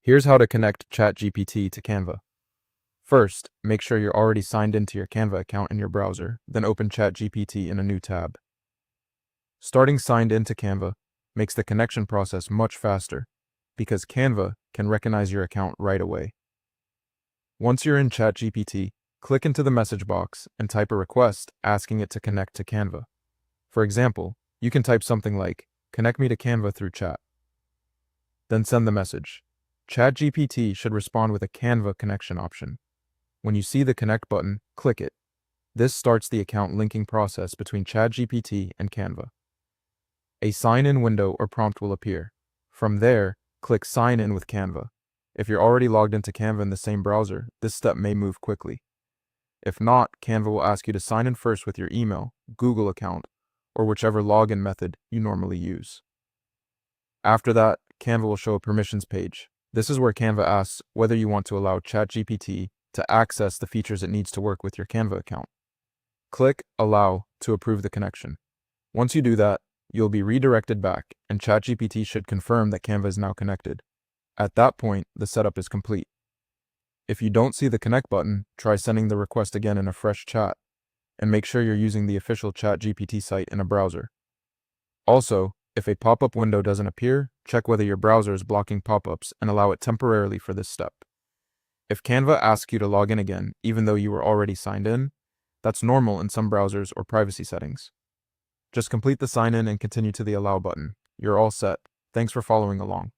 Here's how to connect ChatGPT to Canva. First, make sure you're already signed into your Canva account in your browser, then open ChatGPT in a new tab. Starting signed into Canva makes the connection process much faster because Canva can recognize your account right away. Once you're in ChatGPT, click into the message box and type a request asking it to connect to Canva. For example, you can type something like, "Connect me to Canva through chat." Then send the message. ChatGPT should respond with a Canva connection option. When you see the connect button, click it. This starts the account linking process between ChatGPT and Canva. A sign-in window or prompt will appear. From there, click Sign in with Canva. If you're already logged into Canva in the same browser, this step may move quickly. If not, Canva will ask you to sign in first with your email, Google account, or whichever login method you normally use. After that, Canva will show a permissions page. This is where Canva asks whether you want to allow ChatGPT to access the features it needs to work with your Canva account. Click Allow to approve the connection. Once you do that, you'll be redirected back, and ChatGPT should confirm that Canva is now connected. At that point, the setup is complete. If you don't see the connect button, try sending the request again in a fresh chat, and make sure you're using the official ChatGPT site in a browser. Also, if a pop-up window doesn't appear, check whether your browser is blocking pop-ups and allow it temporarily for this step. If Canva asks you to log in again, even though you were already signed in, that's normal in some browsers or privacy settings. Just complete the sign in and continue to the allow button. You're all set. Thanks for following along.